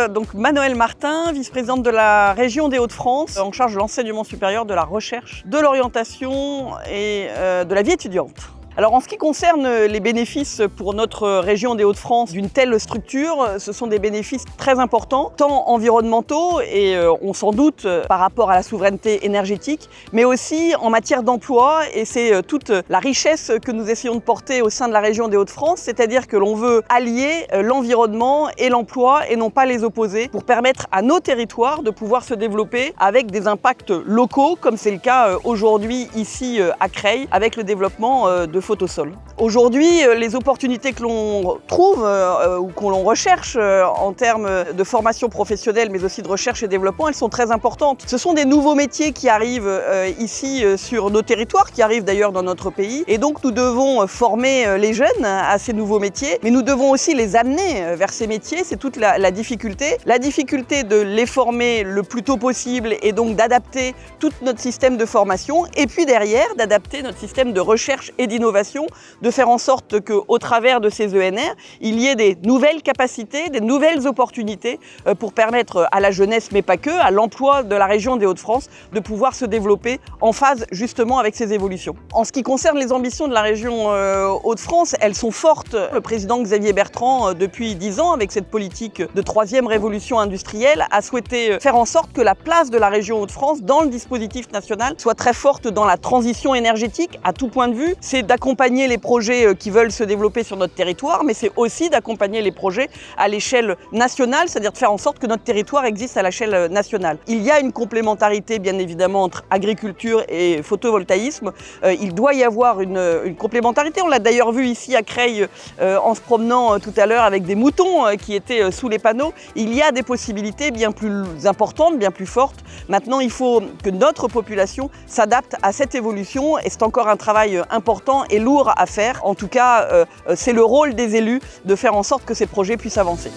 donc Manoëlle Martin, vice-présidente de la région des Hauts-de-France, en charge de l'enseignement supérieur, de la recherche, de l'orientation et de la vie étudiante. Alors en ce qui concerne les bénéfices pour notre région des Hauts-de-France d'une telle structure, ce sont des bénéfices très importants, tant environnementaux et on s'en doute par rapport à la souveraineté énergétique, mais aussi en matière d'emploi, et c'est toute la richesse que nous essayons de porter au sein de la région des Hauts-de-France, c'est-à-dire que l'on veut allier l'environnement et l'emploi et non pas les opposer, pour permettre à nos territoires de pouvoir se développer avec des impacts locaux, comme c'est le cas aujourd'hui ici à Creil, avec le développement de Photosol. Aujourd'hui, les opportunités que l'on trouve ou que l'on recherche en termes de formation professionnelle, mais aussi de recherche et développement, elles sont très importantes. Ce sont des nouveaux métiers qui arrivent ici sur nos territoires, qui arrivent d'ailleurs dans notre pays. Et donc nous devons former les jeunes à ces nouveaux métiers, mais nous devons aussi les amener vers ces métiers. C'est toute la difficulté. La difficulté de les former le plus tôt possible et donc d'adapter tout notre système de formation. Et puis derrière, d'adapter notre système de recherche et d'innovation, de faire en sorte qu'au travers de ces ENR, il y ait des nouvelles capacités, des nouvelles opportunités pour permettre à la jeunesse, mais pas que, à l'emploi de la région des Hauts-de-France, de pouvoir se développer en phase justement avec ces évolutions. En ce qui concerne les ambitions de la région Hauts-de-France, elles sont fortes. Le président Xavier Bertrand, depuis 10 ans, avec cette politique de troisième révolution industrielle, a souhaité faire en sorte que la place de la région Hauts-de-France dans le dispositif national soit très forte dans la transition énergétique à tout point de vue. C'est d'accompagner les projets qui veulent se développer sur notre territoire, mais c'est aussi d'accompagner les projets à l'échelle nationale, c'est-à-dire de faire en sorte que notre territoire existe à l'échelle nationale. Il y a une complémentarité, bien évidemment, entre agriculture et photovoltaïsme. Il doit y avoir une complémentarité. On l'a d'ailleurs vu ici à Creil en se promenant tout à l'heure avec des moutons qui étaient sous les panneaux. Il y a des possibilités bien plus importantes, bien plus fortes. Maintenant, il faut que notre population s'adapte à cette évolution et c'est encore un travail important et lourd à faire. En tout cas, c'est le rôle des élus de faire en sorte que ces projets puissent avancer.